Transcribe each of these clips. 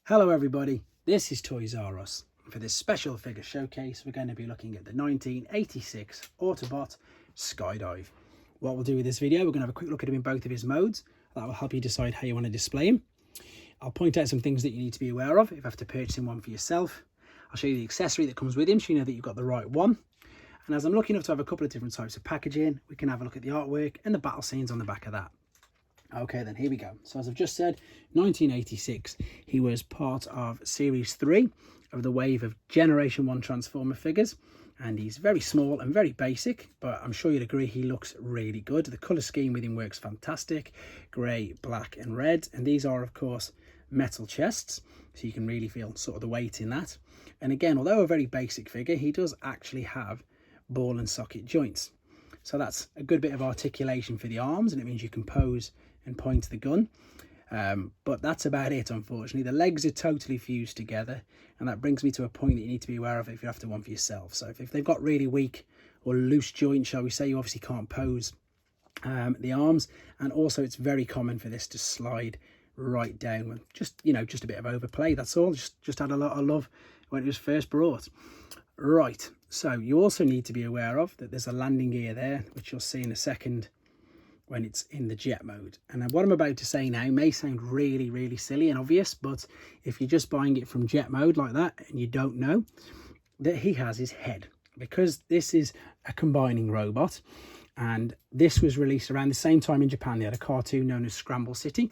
Hello everybody, this is Toys R Us. For this special figure showcase, we're going to be looking at the 1986 Autobot Skydive. What we'll do with this video, we're going to have a quick look at him in both of his modes. That will help you decide how you want to display him. I'll point out some things that you need to be aware of if you have to purchase one for yourself. I'll show you the accessory that comes with him so you know that you've got the right one. And as I'm lucky enough to have a couple of different types of packaging, we can have a look at the artwork and the battle scenes on the back of that. Okay, then here we go. So as I've just said, 1986, he was part of Series 3 of the wave of Generation 1 Transformer figures. And he's very small and very basic, but I'm sure you'd agree he looks really good. The colour scheme with him works fantastic. Grey, black and red. And these are, of course, metal chests, so you can really feel sort of the weight in that. And again, although a very basic figure, he does actually have ball and socket joints. So that's a good bit of articulation for the arms, and it means you can pose and point the gun. But that's about it, unfortunately. The legs are totally fused together, and that brings me to a point that you need to be aware of if you're after one for yourself. So if they've got really weak or loose joints, shall we say, you obviously can't pose the arms. And also it's very common for this to slide right down with just a bit of overplay. That's all. Just had a lot of love when it was first brought. Right, so you also need to be aware of that there's a landing gear there, which you'll see in a second when it's in the jet mode. And what I'm about to say now may sound really, really silly and obvious, but if you're just buying it from jet mode like that and you don't know that he has his head, because this is a combining robot, and this was released around the same time in Japan. They had a cartoon known as Scramble City,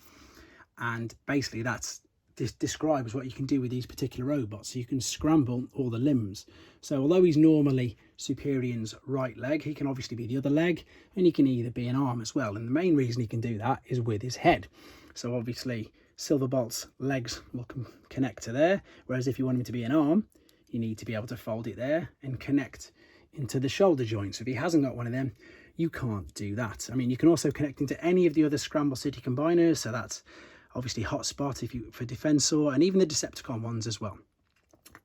and basically this describes what you can do with these particular robots. So you can scramble all the limbs. So although he's normally Superion's right leg, he can obviously be the other leg, and he can either be an arm as well. And the main reason he can do that is with his head. So obviously Silverbolt's legs will connect to there, whereas if you want him to be an arm, you need to be able to fold it there and connect into the shoulder joint. So if he hasn't got one of them, you can't do that. I mean, you can also connect into any of the other Scramble City combiners, so that's obviously Hotspot for Defensor, and even the Decepticon ones as well.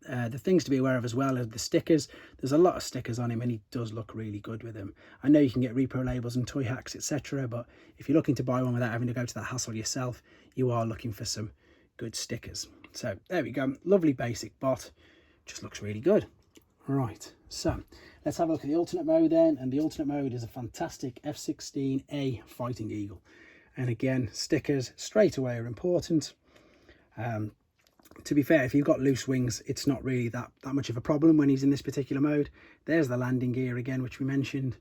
The things to be aware of as well are the stickers. There's a lot of stickers on him, and he does look really good with them. I know you can get repro labels and toy hacks, etc., but if you're looking to buy one without having to go to that hassle yourself, you are looking for some good stickers. So there we go, lovely basic bot, just looks really good. Right, so let's have a look at the alternate mode then, and the alternate mode is a fantastic F-16A Fighting Eagle. And again, stickers straight away are important. To be fair, if you've got loose wings, it's not really that much of a problem when he's in this particular mode. There's the landing gear again, which we mentioned,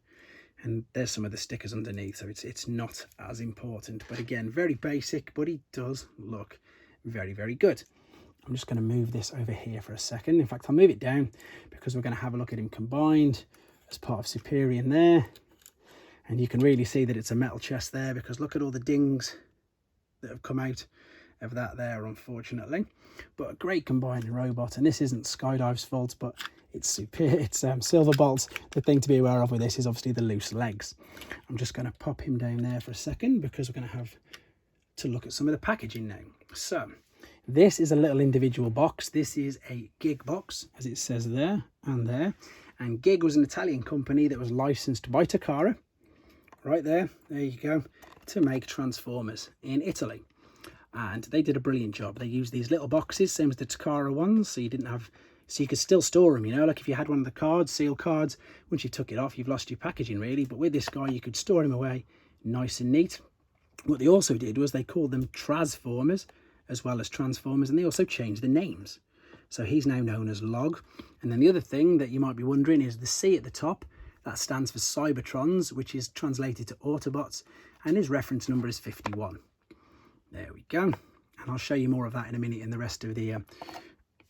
and there's some of the stickers underneath, so it's not as important. But again, very basic, but he does look very, very good. I'm just going to move this over here for a second. In fact, I'll move it down because we're going to have a look at him combined as part of Superion there. And you can really see that it's a metal chest there, because look at all the dings that have come out of that there, unfortunately. But a great combining robot, and this isn't Skydive's fault, but it's Silverbolt's. The thing to be aware of with this is obviously the loose legs. I'm just going to pop him down there for a second because we're going to have to look at some of the packaging now. So this is a little individual box. This is a Gig box, as it says there and there. And Gig was an Italian company that was licensed by Takara. Right there you go, to make Transformers in Italy, and they did a brilliant job. They used these little boxes, same as the Takara ones, so you could still store them, like if you had one of the cards, seal cards, once you took it off, you've lost your packaging really. But with this guy, you could store him away nice and neat. What they also did was they called them Transformers as well as Transformers, and they also changed the names. So he's now known as Log. And then the other thing that you might be wondering is the C at the top. That stands for Cybertrons, which is translated to Autobots, and his reference number is 51. There we go. And I'll show you more of that in a minute in the rest of the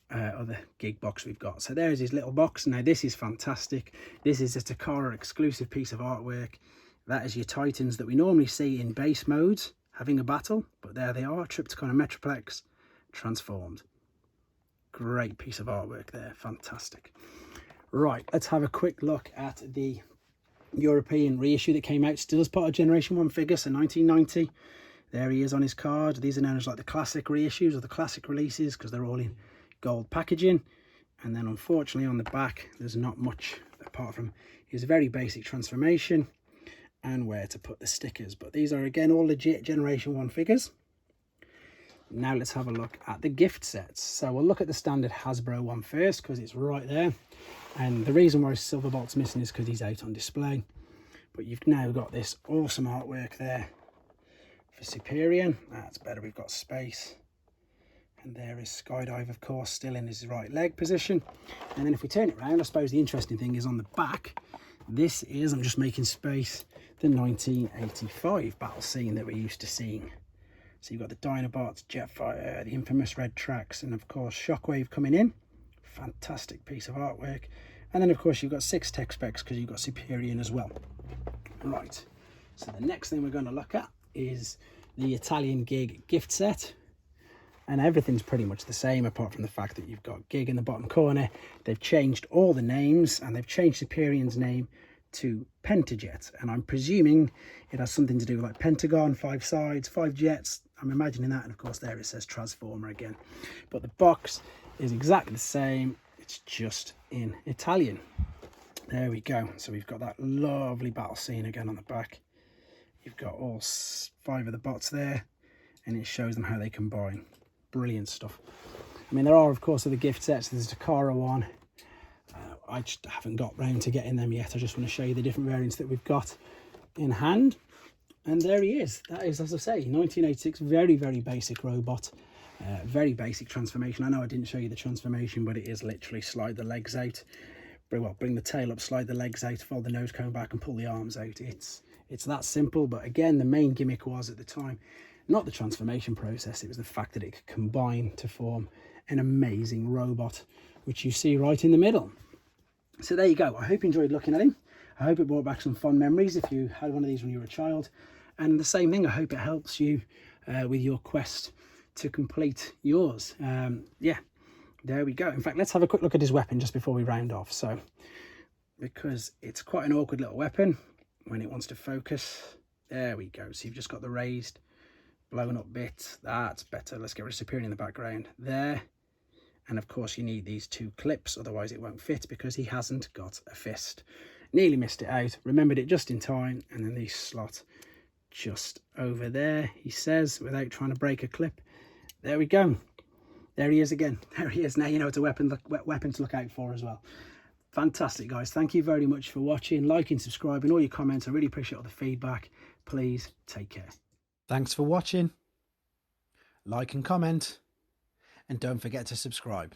other Gig box we've got. So there's his little box. Now this is fantastic. This is a Takara exclusive piece of artwork. That is your Titans that we normally see in base modes having a battle, but there they are, Trypticon and Metroplex transformed. Great piece of artwork there, fantastic. Right, let's have a quick look at the European reissue that came out, still as part of Generation 1 figures, so 1990. There he is on his card. These are known as like the classic reissues or the classic releases because they're all in gold packaging. And then unfortunately on the back, there's not much apart from his very basic transformation and where to put the stickers. But these are again all legit Generation 1 figures. Now let's have a look at the gift sets. So we'll look at the standard Hasbro one first because it's right there. And the reason why Silverbolt's missing is because he's out on display. But you've now got this awesome artwork there for Superion. That's better, we've got space. And there is Skydive, of course, still in his right leg position. And then if we turn it around, I suppose the interesting thing is on the back. This is, I'm just making space, the 1985 battle scene that we're used to seeing. So you've got the Dinobots, Jetfire, the infamous red tracks, and of course Shockwave coming in. Fantastic piece of artwork. And then of course you've got 6 tech specs because you've got Superion as well. Right, so the next thing we're going to look at is the Italian Gig gift set. And everything's pretty much the same apart from the fact that you've got Gig in the bottom corner. They've changed all the names and they've changed Superion's name to Pentajet. And I'm presuming it has something to do with like Pentagon, 5 sides, 5 jets. I'm imagining that. And of course there it says Transformer again. But the box is exactly the same. It's just in Italian. There we go. So we've got that lovely battle scene again on the back. You've got all 5 of the bots there and it shows them how they combine. Brilliant stuff. I mean, there are of course other gift sets. There's a Takara one. I just haven't got round to getting them yet. I just want to show you the different variants that we've got in hand. And there he is. That is, as I say, 1986, very, very basic robot. Very basic transformation. I know I didn't show you the transformation, but it is literally slide the legs out. Well, bring the tail up, slide the legs out, fold the nose cone back and pull the arms out. It's that simple. But again, the main gimmick was at the time, not the transformation process. It was the fact that it could combine to form an amazing robot, which you see right in the middle. So there you go. I hope you enjoyed looking at him. I hope it brought back some fun memories if you had one of these when you were a child. And the same thing, I hope it helps you with your quest to complete yours. Yeah, there we go. In fact, let's have a quick look at his weapon just before we round off. So, because it's quite an awkward little weapon when it wants to focus. There we go. So you've just got the raised, blown up bit. That's better. Let's get rid of Superior in the background there. And of course you need these 2 clips, otherwise it won't fit because he hasn't got a fist. Nearly missed it out, remembered it just in time, and then the slot just over there, he says, without trying to break a clip. There we go. There he is again. There he is. Now you know it's a weapon to look out for as well. Fantastic, guys. Thank you very much for watching, liking, subscribing, all your comments. I really appreciate all the feedback. Please take care. Thanks for watching. Like and comment. And don't forget to subscribe.